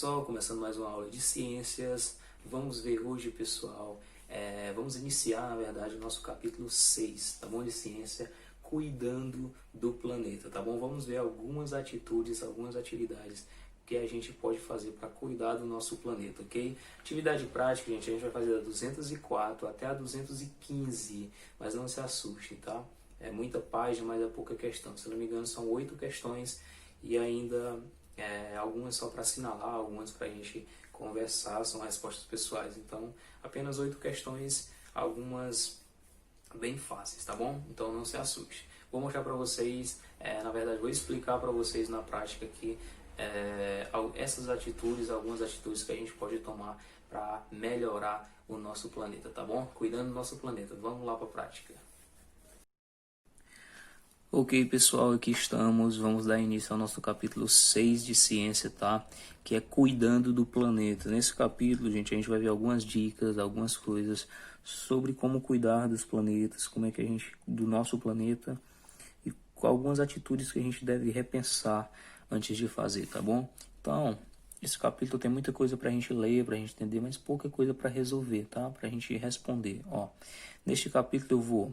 pessoal, começando mais uma aula de ciências. Vamos ver hoje, pessoal, vamos iniciar, na verdade, o nosso capítulo 6, tá bom, de ciência, cuidando do planeta, tá bom? Vamos ver algumas atitudes, algumas atividades que a gente pode fazer para cuidar do nosso planeta, ok? Atividade prática, gente, a gente vai fazer da 204 até a 215, mas não se assuste, tá? É muita página, mas é pouca questão. Se não me engano, são 8 questões e ainda algumas só para assinalar, algumas para a gente conversar, são respostas pessoais. Então, apenas 8 questões, algumas bem fáceis, tá bom? Então não se assuste. Vou mostrar para vocês, na verdade vou explicar para vocês na prática aqui essas atitudes, algumas atitudes que a gente pode tomar para melhorar o nosso planeta, tá bom? Cuidando do nosso planeta. Vamos lá para a prática. Ok, pessoal, aqui estamos. Vamos dar início ao nosso capítulo 6 de ciência, tá? Que é cuidando do planeta. Nesse capítulo, gente, a gente vai ver algumas dicas, algumas coisas sobre como cuidar dos planetas, como é que a gente, do nosso planeta, e com algumas atitudes que a gente deve repensar antes de fazer, tá bom? Então, esse capítulo tem muita coisa pra gente ler, pra gente entender, mas pouca coisa pra resolver, tá? Pra gente responder, ó. Neste capítulo eu vou...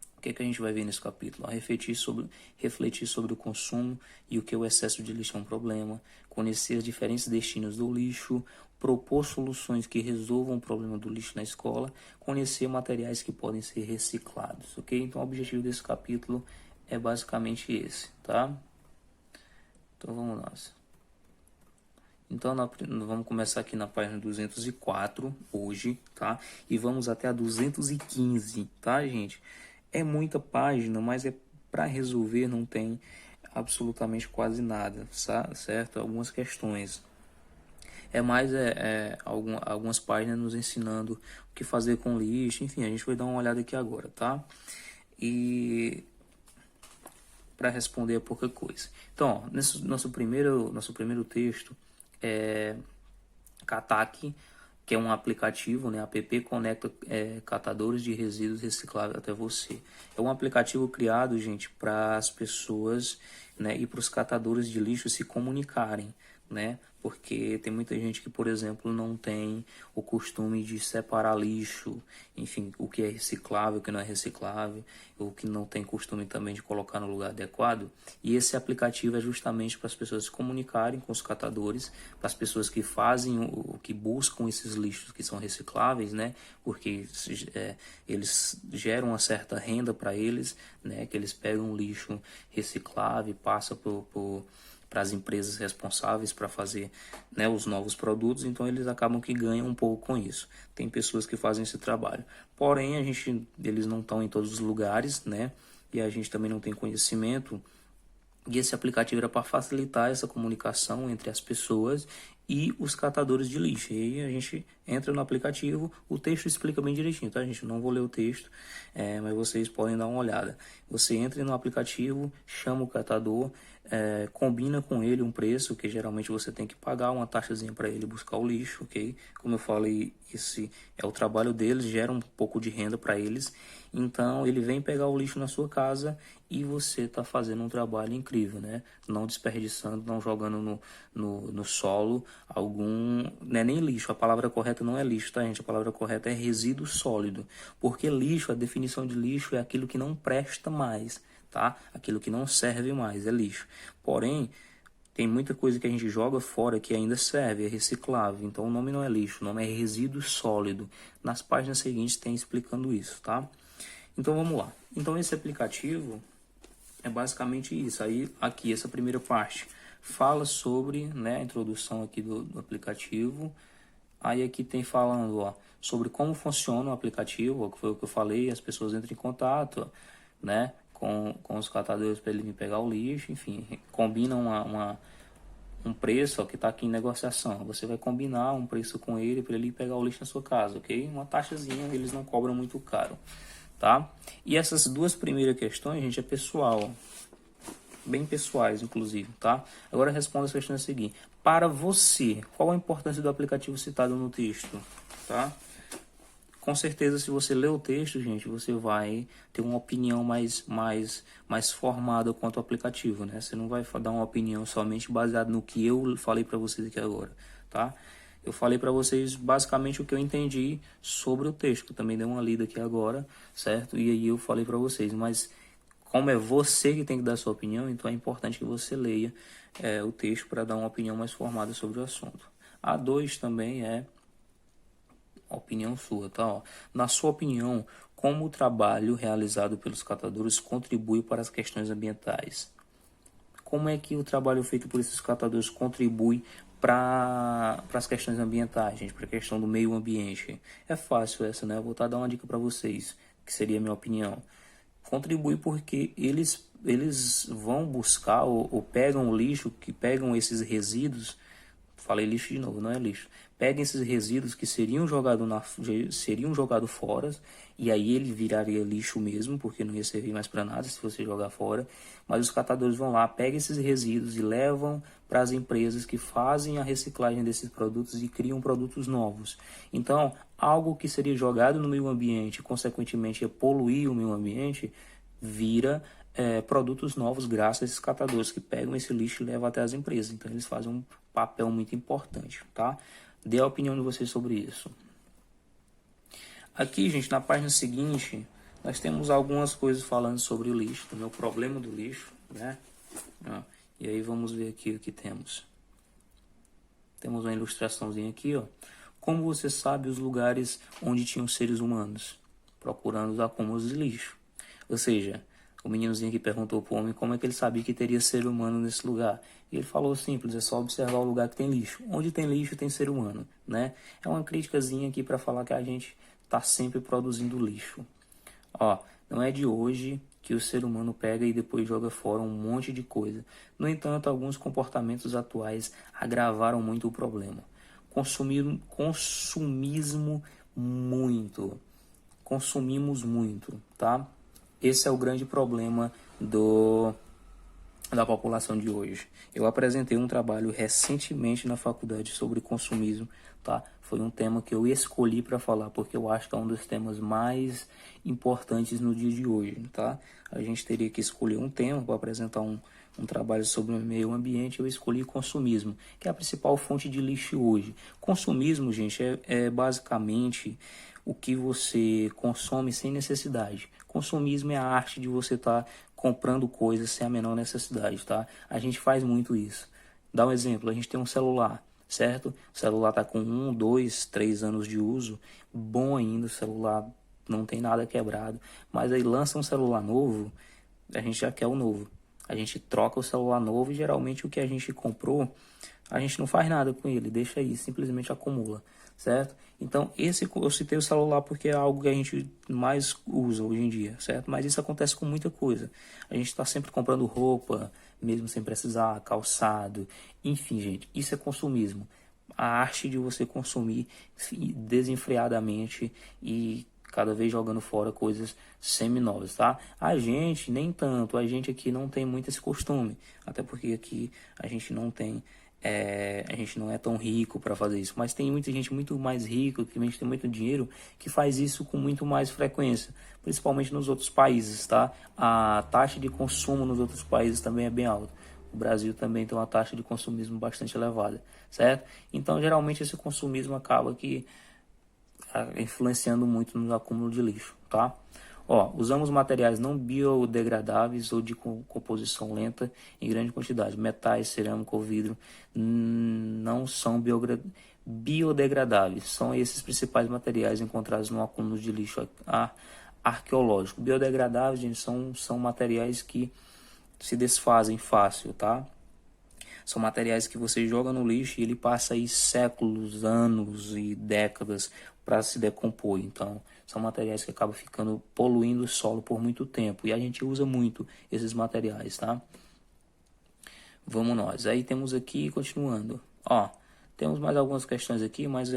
O que a gente vai ver nesse capítulo? Refletir sobre o consumo e o que o excesso de lixo é um problema, conhecer os diferentes destinos do lixo, propor soluções que resolvam o problema do lixo na escola, conhecer materiais que podem ser reciclados, ok? Então o objetivo desse capítulo é basicamente esse, tá? Então vamos lá. Então vamos começar aqui na página 204 hoje, tá? E vamos até a 215, tá, gente? É muita página, mas para resolver não tem absolutamente quase nada, certo? Algumas questões. É mais algumas páginas nos ensinando o que fazer com lixo, enfim, a gente vai dar uma olhada aqui agora, tá? E para responder é pouca coisa. Então, ó, nesse nosso primeiro texto é Katak, que é um aplicativo, né? App conecta catadores de resíduos recicláveis até você. É um aplicativo criado, gente, para as pessoas, né, e para os catadores de lixo se comunicarem, né? Porque tem muita gente que, por exemplo, não tem o costume de separar lixo, enfim, o que é reciclável, o que não é reciclável, o que não tem costume também de colocar no lugar adequado. E esse aplicativo é justamente para as pessoas se comunicarem com os catadores, para as pessoas que fazem o que buscam esses lixos que são recicláveis, né? Porque eles geram uma certa renda para eles, né? Que eles pegam um lixo reciclável e passam para as empresas responsáveis para fazer, né, os novos produtos, então eles acabam que ganham um pouco com isso. Tem pessoas que fazem esse trabalho. Porém, eles não estão em todos os lugares, né? E a gente também não tem conhecimento. E esse aplicativo era para facilitar essa comunicação entre as pessoas e os catadores de lixo. E aí a gente entra no aplicativo, o texto explica bem direitinho, tá, gente? Não vou ler o texto, mas vocês podem dar uma olhada. Você entra no aplicativo, chama o catador, combina com ele um preço, que geralmente você tem que pagar uma taxazinha para ele buscar o lixo, ok? Como eu falei, esse é o trabalho deles, gera um pouco de renda para eles. Então ele vem pegar o lixo na sua casa e você está fazendo um trabalho incrível, né? Não desperdiçando, não jogando no solo algum... Não é nem lixo, a palavra correta não é lixo, tá, gente? A palavra correta é resíduo sólido. Porque lixo, a definição de lixo é aquilo que não presta mais, tá? Aquilo que não serve mais, é lixo. Porém, tem muita coisa que a gente joga fora que ainda serve, é reciclável. Então o nome não é lixo, o nome é resíduo sólido. Nas páginas seguintes tem explicando isso, tá? Então vamos lá. Então esse aplicativo é basicamente isso. Aí aqui essa primeira parte fala sobre, né, a introdução aqui do aplicativo. Aí aqui tem falando, ó, sobre como funciona o aplicativo, que foi o que eu falei, as pessoas entram em contato, né, com os catadores para ele vir pegar o lixo, enfim, combinam um preço, ó, que está aqui em negociação. Você vai combinar um preço com ele para ele pegar o lixo na sua casa, ok? Uma taxazinha, eles não cobram muito caro, tá? E essas duas primeiras questões, gente, é pessoal, bem pessoais, inclusive, tá? Agora responda as questões seguintes. Para você, qual a importância do aplicativo citado no texto, tá? Com certeza, se você ler o texto, gente, você vai ter uma opinião mais formada quanto ao aplicativo, né? Você não vai dar uma opinião somente baseada no que eu falei para vocês aqui agora. tá? Eu falei para vocês basicamente o que eu entendi sobre o texto. Eu também dei uma lida aqui agora, certo? E aí eu falei para vocês, mas como é você que tem que dar a sua opinião, então é importante que você leia o texto para dar uma opinião mais formada sobre o assunto. A 2 também é opinião sua, tá? Ó, na sua opinião, como o trabalho realizado pelos catadores contribui para as questões ambientais? Como é que o trabalho feito por esses catadores contribui para as questões ambientais, gente, para a questão do meio ambiente? É fácil essa, né? Eu vou dar uma dica para vocês, que seria a minha opinião. Contribui porque eles vão buscar ou pegam o lixo, que pegam esses resíduos. Falei lixo de novo, não é lixo. Peguem esses resíduos que seriam jogados fora, e aí ele viraria lixo mesmo, porque não ia servir mais para nada se você jogar fora. Mas os catadores vão lá, pegam esses resíduos e levam para as empresas que fazem a reciclagem desses produtos e criam produtos novos. Então, algo que seria jogado no meio ambiente, consequentemente ia poluir o meio ambiente, vira produtos novos graças a esses catadores que pegam esse lixo e levam até as empresas. Então eles fazem um papel muito importante, tá? Dê a opinião de vocês sobre isso. Aqui, gente, na página seguinte, nós temos algumas coisas falando sobre o lixo, também o problema do lixo, né? E aí vamos ver aqui o que temos. Temos uma ilustraçãozinha aqui, ó. Como você sabe os lugares onde tinham seres humanos? Procurando os acúmulos de lixo. Ou seja, o meninozinho que perguntou para o homem como é que ele sabia que teria ser humano nesse lugar. E ele falou simples, é só observar o lugar que tem lixo. Onde tem lixo tem ser humano, né? É uma criticazinha aqui para falar que a gente está sempre produzindo lixo. Ó, não é de hoje que o ser humano pega e depois joga fora um monte de coisa. No entanto, alguns comportamentos atuais agravaram muito o problema. Consumismo muito. Consumimos muito, tá? Esse é o grande problema da população de hoje. Eu apresentei um trabalho recentemente na faculdade sobre consumismo, tá? Foi um tema que eu escolhi para falar porque eu acho que é um dos temas mais importantes no dia de hoje, tá? A gente teria que escolher um tema para apresentar um trabalho sobre o meio ambiente. Eu escolhi consumismo, que é a principal fonte de lixo hoje. Consumismo, gente, é basicamente o que você consome sem necessidade. Consumismo é a arte de você estar comprando coisas sem a menor necessidade, tá? A gente faz muito isso. Dá um exemplo, a gente tem um celular, certo? O celular está com 1, 2, 3 anos de uso, bom ainda, o celular não tem nada quebrado, mas aí lança um celular novo, a gente já quer o novo. A gente troca o celular novo e geralmente o que a gente comprou, a gente não faz nada com ele, deixa aí, simplesmente acumula, certo? Então, eu citei o celular porque é algo que a gente mais usa hoje em dia, certo? Mas isso acontece com muita coisa. A gente está sempre comprando roupa, mesmo sem precisar, calçado, enfim, gente, isso é consumismo. A arte de você consumir desenfreadamente e cada vez jogando fora coisas semi-novas, tá? A gente, nem tanto, a gente aqui não tem muito esse costume, até porque aqui a gente não tem, a gente não é tão rico para fazer isso, mas tem muita gente muito mais rica, que a gente tem muito dinheiro, que faz isso com muito mais frequência, principalmente nos outros países, tá? A taxa de consumo nos outros países também é bem alta. O Brasil também tem uma taxa de consumismo bastante elevada, certo? Então, geralmente, esse consumismo acaba que influenciando muito no acúmulo de lixo, tá? Ó, usamos materiais não biodegradáveis ou de composição lenta em grande quantidade. Metais, cerâmica ou vidro não são biodegradáveis. São esses principais materiais encontrados no acúmulo de lixo arqueológico. Biodegradáveis, gente, são materiais que se desfazem fácil, tá? São materiais que você joga no lixo e ele passa aí séculos, anos e décadas para se decompor. Então, são materiais que acabam ficando poluindo o solo por muito tempo. E a gente usa muito esses materiais, tá? Vamos nós. Aí temos aqui, continuando. Ó, temos mais algumas questões aqui, mas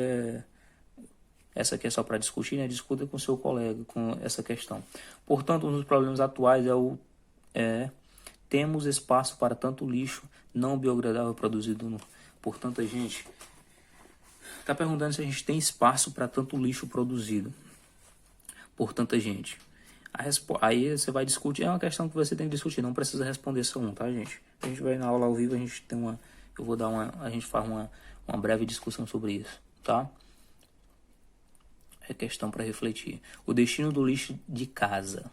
essa aqui é só para discutir, né? Discuta com seu colega com essa questão. Portanto, um dos problemas atuais temos espaço para tanto lixo não biodegradável produzido por tanta gente. Está perguntando se a gente tem espaço para tanto lixo produzido por tanta gente. Aí você vai discutir, é uma questão que você tem que discutir, não precisa responder só um, tá, gente? A gente vai na aula ao vivo, a gente faz uma uma breve discussão sobre isso, tá? É questão para refletir. O destino do lixo de casa.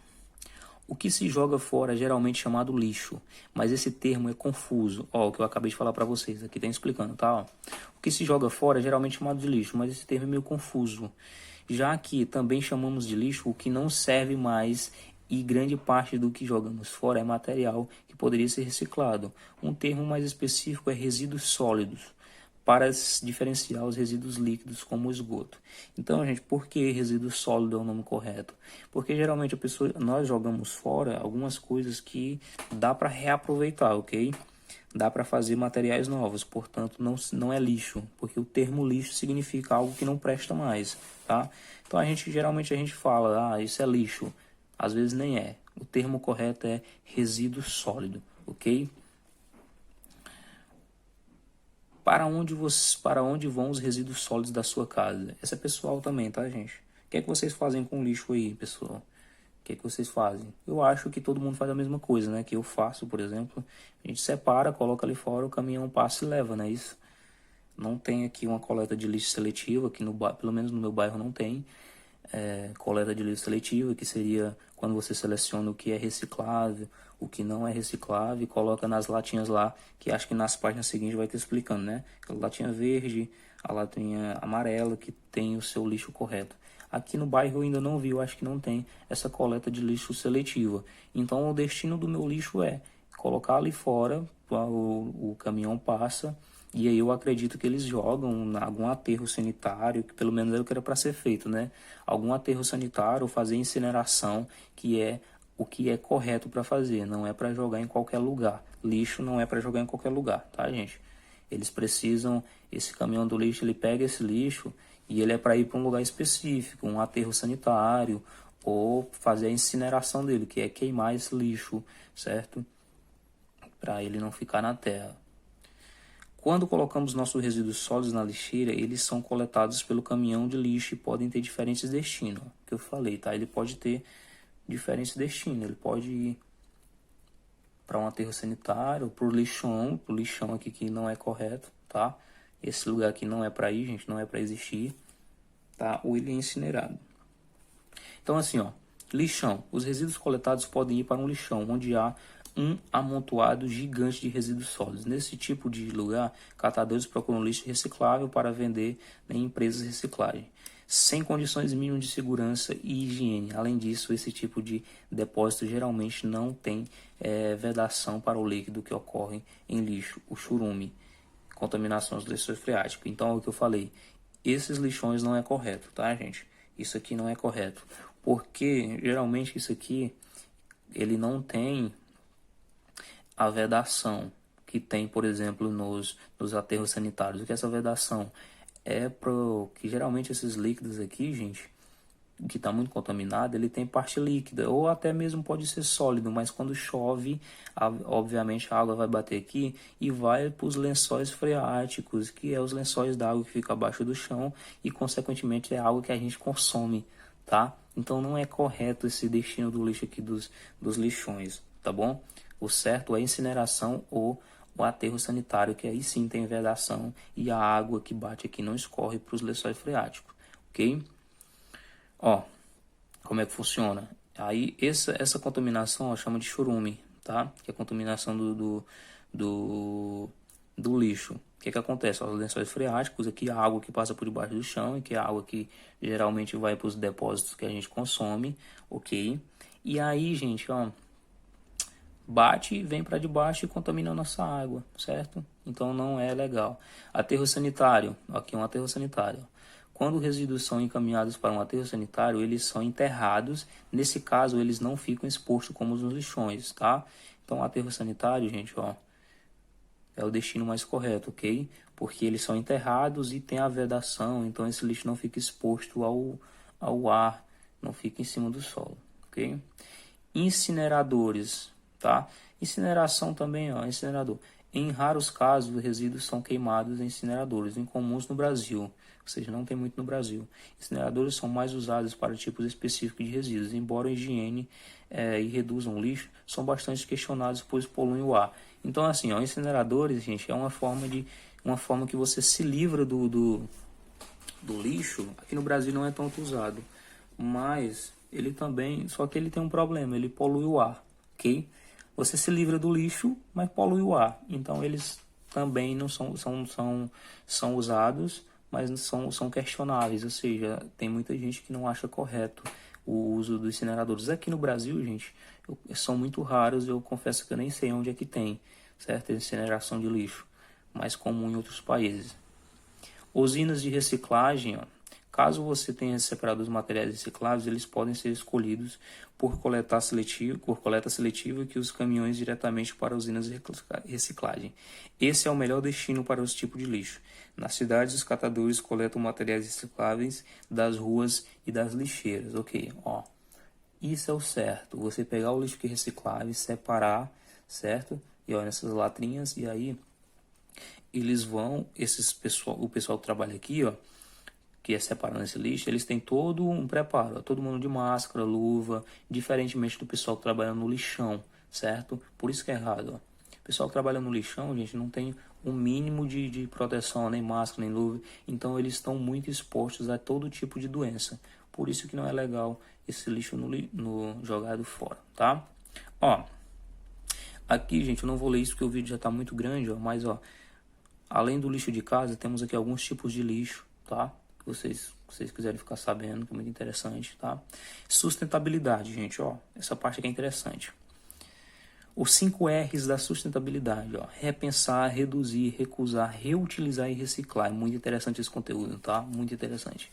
O que se joga fora é geralmente chamado lixo, mas esse termo é confuso. Ó, o que eu acabei de falar para vocês, aqui tem explicando, tá? Ó. O que se joga fora é geralmente chamado de lixo, mas esse termo é meio confuso. Já que também chamamos de lixo o que não serve mais e grande parte do que jogamos fora é material que poderia ser reciclado. Um termo mais específico é resíduos sólidos, para diferenciar os resíduos líquidos como o esgoto. Então, gente, por que resíduo sólido é o nome correto? Porque geralmente nós jogamos fora algumas coisas que dá para reaproveitar, ok? Dá para fazer materiais novos, portanto não é lixo, porque o termo lixo significa algo que não presta mais, tá? Então geralmente a gente fala, isso é lixo, às vezes nem é. O termo correto é resíduo sólido, ok? Para onde vão os resíduos sólidos da sua casa? Essa é pessoal também, tá, gente? O que é que vocês fazem com o lixo aí, pessoal? O que é que vocês fazem? Eu acho que todo mundo faz a mesma coisa, né? Que eu faço, por exemplo. A gente separa, coloca ali fora, o caminhão passa e leva, né? Isso. Não tem aqui uma coleta de lixo seletiva, aqui pelo menos no meu bairro não tem. Coleta de lixo seletiva, que seria quando você seleciona o que é reciclável, o que não é reciclável, e coloca nas latinhas lá, que acho que nas páginas seguintes vai ter explicando, né? Aquela latinha verde, a latinha amarela, que tem o seu lixo correto. Aqui no bairro eu ainda não vi, eu acho que não tem essa coleta de lixo seletiva. Então o destino do meu lixo é colocar ali fora, o caminhão passa, e aí eu acredito que eles jogam algum aterro sanitário, que pelo menos é o que era para ser feito, né? Algum aterro sanitário, ou fazer incineração, que é o que é correto para fazer, não é para jogar em qualquer lugar. Lixo não é para jogar em qualquer lugar, tá, gente? Eles precisam, esse caminhão do lixo, ele pega esse lixo e ele é para ir para um lugar específico, um aterro sanitário, ou fazer a incineração dele, que é queimar esse lixo, certo? Para ele não ficar na terra. Quando colocamos nossos resíduos sólidos na lixeira, eles são coletados pelo caminhão de lixo e podem ter diferentes destinos, que eu falei, tá? Ele pode ter diferentes destinos, ele pode ir para um aterro sanitário, para o lixão aqui que não é correto, tá? Esse lugar aqui não é para ir, gente, não é para existir, tá? Ou ele é incinerado. Então assim, ó, lixão. Os resíduos coletados podem ir para um lixão, onde há um amontoado gigante de resíduos sólidos. Nesse tipo de lugar, catadores procuram lixo reciclável para vender em empresas de reciclagem, sem condições mínimas de segurança e higiene. Além disso, esse tipo de depósito geralmente não tem vedação para o líquido que ocorre em lixo, o churume, contaminação dos lençóis freáticos. Então, é o que eu falei, esses lixões não é correto, tá, gente? Isso aqui não é correto, porque geralmente isso aqui, ele não tem a vedação que tem, por exemplo, nos aterros sanitários. O que é essa vedação? É que geralmente esses líquidos aqui, gente, que está muito contaminado, ele tem parte líquida, ou até mesmo pode ser sólido, mas quando chove, obviamente a água vai bater aqui e vai para os lençóis freáticos, que é os lençóis d'água que fica abaixo do chão e, consequentemente, é água que a gente consome, tá? Então não é correto esse destino do lixo aqui dos lixões, tá bom? O certo é incineração ou o aterro sanitário, que aí sim tem vedação e a água que bate aqui não escorre para os lençóis freáticos, ok? Ó, como é que funciona? Aí essa contaminação chama de churume, tá? Que é a contaminação do lixo. O que acontece? Os lençóis freáticos, aqui a água que passa por debaixo do chão, e que é a água que geralmente vai para os depósitos que a gente consome, ok? E aí, gente, ó, bate, vem para debaixo e contamina a nossa água, certo? Então não é legal. Aterro sanitário, aqui é um aterro sanitário. Quando os resíduos são encaminhados para um aterro sanitário, eles são enterrados. Nesse caso, eles não ficam expostos como nos lixões, tá? Então, o aterro sanitário, gente, ó, é o destino mais correto, ok? Porque eles são enterrados e tem a vedação, então esse lixo não fica exposto ao ar, não fica em cima do solo, ok? Incineradores, tá? Incineração também, ó, incinerador. Em raros casos, os resíduos são queimados em incineradores, incomuns no Brasil, ou seja, não tem muito no Brasil. Incineradores são mais usados para tipos específicos de resíduos, embora a higiene e reduzam o lixo, são bastante questionados, pois poluem o ar. Então, assim, ó, incineradores, gente, é uma forma uma forma que você se livra do lixo. Aqui no Brasil não é tanto usado, mas ele também, só que ele tem um problema, ele polui o ar, ok? Você se livra do lixo, mas polui o ar. Então eles também não são usados, mas são questionáveis, ou seja, tem muita gente que não acha correto o uso dos incineradores. Aqui no Brasil, gente, são muito raros, eu confesso que eu nem sei onde é que tem, certo? Incineração de lixo, mais comum em outros países. Usinas de reciclagem, ó. Caso você tenha separado os materiais recicláveis, eles podem ser escolhidos por coleta seletiva que os caminhões diretamente para usinas de reciclagem. Esse é o melhor destino para esse tipo de lixo. Nas cidades, os catadores coletam materiais recicláveis das ruas e das lixeiras. Ok, ó. Isso é o certo. Você pegar o lixo que é reciclável, separar, certo? E olha nessas latrinhas, e aí eles vão, o pessoal que trabalha aqui, ó, que é separando esse lixo, eles têm todo um preparo, ó, todo mundo de máscara, luva, diferentemente do pessoal que trabalha no lixão, certo? Por isso que é errado, ó. O pessoal que trabalha no lixão, gente, não tem um mínimo de proteção, nem máscara, nem luva, então eles estão muito expostos a todo tipo de doença. Por isso que não é legal esse lixo no jogado fora, tá? Ó, aqui, gente, eu não vou ler isso porque o vídeo já está muito grande, ó, mas, ó, além do lixo de casa, temos aqui alguns tipos de lixo, tá? Que vocês quiserem ficar sabendo, que é muito interessante, tá? Sustentabilidade, gente, ó. Essa parte aqui é interessante. Os 5 R's da sustentabilidade, ó. Repensar, reduzir, recusar, reutilizar e reciclar. É muito interessante esse conteúdo, tá? Muito interessante.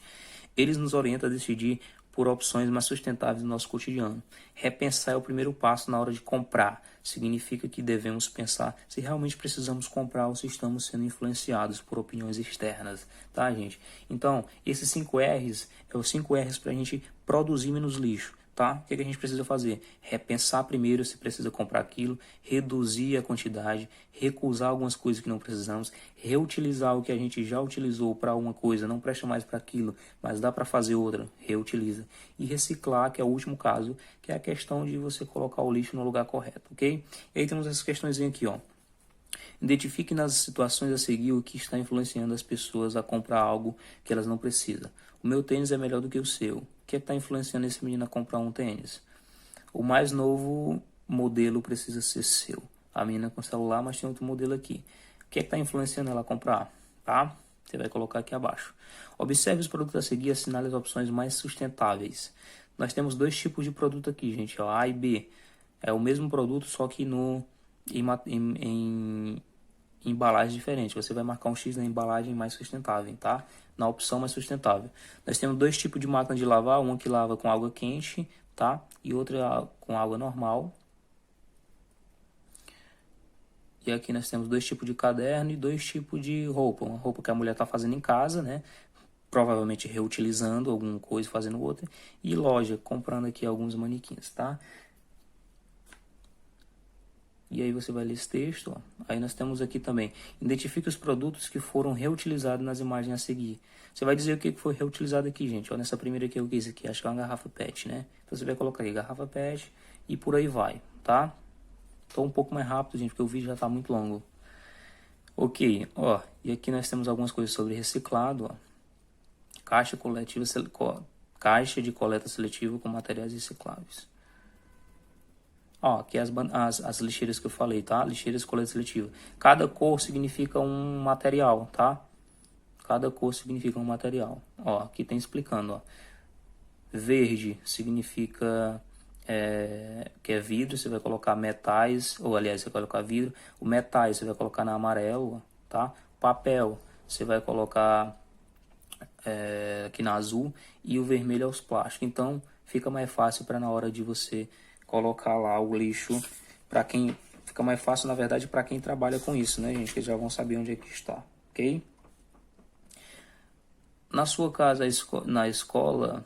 Eles nos orientam a decidir por opções mais sustentáveis no nosso cotidiano. Repensar é o primeiro passo na hora de comprar. Significa que devemos pensar se realmente precisamos comprar ou se estamos sendo influenciados por opiniões externas, tá, gente? Então, esses 5 R's é os 5 R's para a gente produzir menos lixo, tá? O que a gente precisa fazer? Repensar primeiro se precisa comprar aquilo, reduzir a quantidade, recusar algumas coisas que não precisamos, reutilizar o que a gente já utilizou para uma coisa, não presta mais para aquilo, mas dá para fazer outra, reutiliza. E reciclar, que é o último caso, que é a questão de você colocar o lixo no lugar correto, ok? E aí temos essas questões aqui, ó. Identifique nas situações a seguir o que está influenciando as pessoas a comprar algo que elas não precisam. O meu tênis é melhor do que o seu. O que está influenciando esse menino a comprar um tênis? O mais novo modelo precisa ser seu. A menina com celular, mas tem outro modelo aqui. O que está influenciando ela a comprar? Tá? Você vai colocar aqui abaixo. Observe os produtos a seguir e assinale as opções mais sustentáveis. Nós temos 2 tipos de produto aqui, gente. Ó, A e B. É o mesmo produto, só que em embalagem diferente. Você vai marcar um X na embalagem mais sustentável, tá? Na opção mais sustentável. Nós temos 2 tipos de máquina de lavar, uma que lava com água quente, tá? E outra com água normal. E aqui nós temos 2 tipos de caderno e 2 tipos de roupa. Uma roupa que a mulher está fazendo em casa, né? Provavelmente reutilizando alguma coisa, fazendo outra. E loja, comprando aqui alguns manequins, tá? E aí você vai ler esse texto, ó. Aí nós temos aqui também, identifique os produtos que foram reutilizados nas imagens a seguir. Você vai dizer o que foi reutilizado aqui, gente. Ó, nessa primeira aqui, eu quis aqui, acho que é uma garrafa PET, né? Então você vai colocar aí garrafa PET e por aí vai, tá? Tô um pouco mais rápido, gente, porque o vídeo já tá muito longo. Ok, ó, e aqui nós temos algumas coisas sobre reciclado, ó. Caixa de coleta seletiva com materiais recicláveis. Ó, aqui as lixeiras que eu falei, tá? Lixeiras de coleta seletiva. Cada cor significa um material, tá? Cada cor significa um material. Ó, aqui tem explicando, ó. Verde significa que é vidro, você vai colocar metais, ou aliás, você vai colocar vidro. O metais você vai colocar na amarelo, tá? Papel você vai colocar aqui na azul e o vermelho é os plásticos. Então fica mais fácil para na hora de você colocar lá o lixo, para quem fica mais fácil, na verdade, para quem trabalha com isso, né, gente? Que já vão saber onde é que está, ok? Na sua casa, na escola,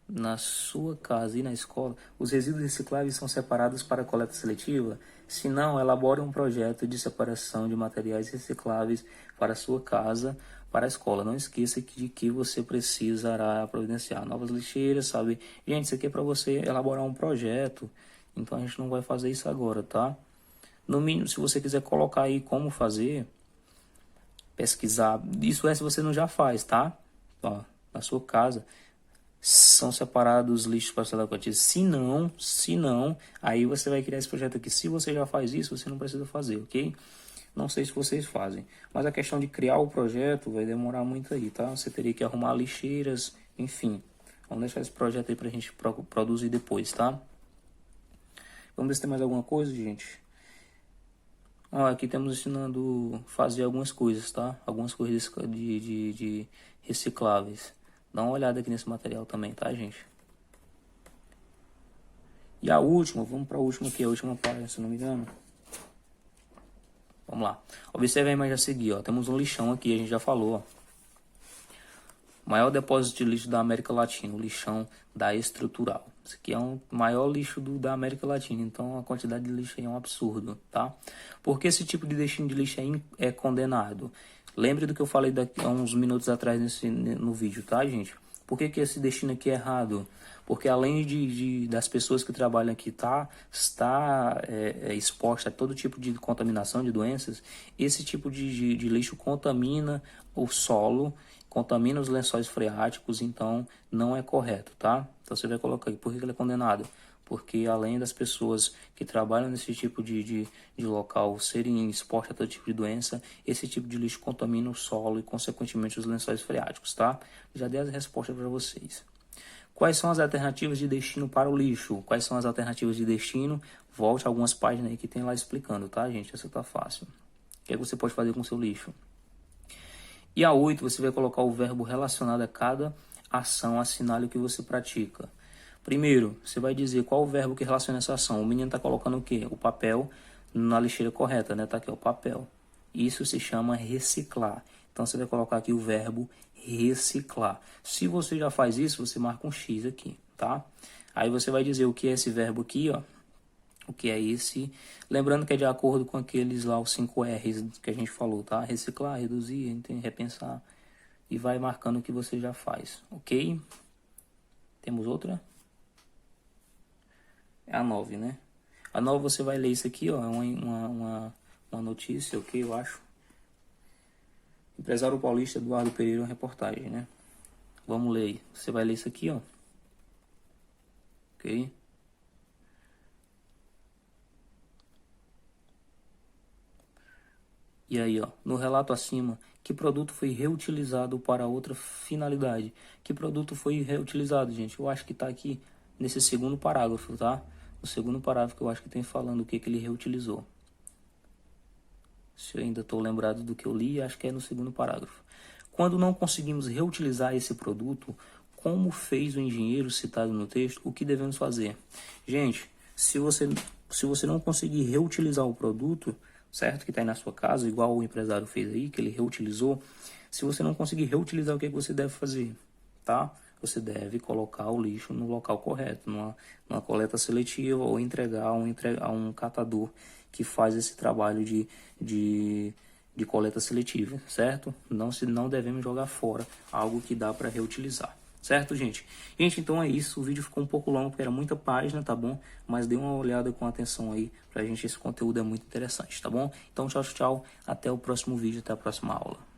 na sua casa e na escola, os resíduos recicláveis são separados para coleta seletiva? Se não, elabore um projeto de separação de materiais recicláveis para a sua casa, para a escola. Não esqueça de que você precisará providenciar novas lixeiras, sabe? Gente, isso aqui é para você elaborar um projeto, então a gente não vai fazer isso agora, tá? No mínimo, se você quiser colocar aí como fazer, pesquisar. Isso é se você não já faz, tá? Ó, na sua casa são separados os lixos para coletivos. Se não, aí você vai criar esse projeto aqui. Se você já faz isso, você não precisa fazer, ok? Não sei se vocês fazem, mas a questão de criar o projeto vai demorar muito aí, tá? Você teria que arrumar lixeiras, enfim. Vamos deixar esse projeto aí pra gente produzir depois, tá? Vamos ver se tem mais alguma coisa, gente. Ó, aqui temos ensinando a fazer algumas coisas, tá? Algumas coisas de recicláveis. Dá uma olhada aqui nesse material também, tá, gente? E a última, vamos para a última aqui, a última página, se não me engano. Vamos lá. Observe a imagem a seguir, ó. Temos um lixão aqui, a gente já falou, ó. Maior depósito de lixo da América Latina, o lixão da Estrutural. Isso aqui é o maior lixo da América Latina, então a quantidade de lixo aí é um absurdo, tá? Porque esse tipo de destino de lixo é condenado. Lembre do que eu falei há uns minutos atrás no vídeo, tá, gente? Por que esse destino aqui é errado? Porque além das pessoas que trabalham aqui está exposta a todo tipo de contaminação de doenças, esse tipo de lixo contamina o solo, contamina os lençóis freáticos, então não é correto, tá? Então você vai colocar aqui, por que ele é condenado? Porque além das pessoas que trabalham nesse tipo de local serem expostas a todo tipo de doença, esse tipo de lixo contamina o solo e, consequentemente, os lençóis freáticos, tá? Já dei as respostas para vocês. Quais são as alternativas de destino para o lixo? Quais são as alternativas de destino? Volte a algumas páginas aí que tem lá explicando, tá, gente? Essa tá fácil. O que é que você pode fazer com o seu lixo? E a 8, você vai colocar o verbo relacionado a cada ação, assinale o que você pratica. Primeiro, você vai dizer qual o verbo que relaciona essa ação. O menino está colocando o quê? O papel na lixeira correta, né? Tá aqui, o papel. Isso se chama reciclar. Então, você vai colocar aqui o verbo reciclar. Se você já faz isso, você marca um X aqui, tá? Aí você vai dizer o que é esse verbo aqui, ó. O que é esse? Lembrando que é de acordo com aqueles lá, os 5 R's que a gente falou, tá? Reciclar, reduzir, repensar. E vai marcando o que você já faz, ok? Temos outra? É a 9, né? A 9 você vai ler isso aqui, ó. É uma notícia, ok? Eu acho. Empresário paulista Eduardo Pereira, uma reportagem, né? Vamos ler aí. Você vai ler isso aqui, ó. Ok? E aí, ó, no relato acima, que produto foi reutilizado para outra finalidade? Que produto foi reutilizado, gente? Eu acho que tá aqui nesse segundo parágrafo, tá? O segundo parágrafo que eu acho que tem falando o que ele reutilizou. Se eu ainda estou lembrado do que eu li, acho que é no segundo parágrafo. Quando não conseguimos reutilizar esse produto, como fez o engenheiro citado no texto, o que devemos fazer? Gente, se você não conseguir reutilizar o produto, certo? Que está aí na sua casa, igual o empresário fez aí, que ele reutilizou. Se você não conseguir reutilizar, o que você deve fazer? Tá? Você deve colocar o lixo no local correto, numa coleta seletiva, ou entregar a um catador que faz esse trabalho de coleta seletiva, certo? Não devemos jogar fora algo que dá para reutilizar. Certo, gente? Gente, então é isso. O vídeo ficou um pouco longo, porque era muita página, tá bom? Mas dê uma olhada com atenção aí, pra gente. Esse conteúdo é muito interessante, tá bom? Então, tchau, tchau. Até o próximo vídeo, até a próxima aula.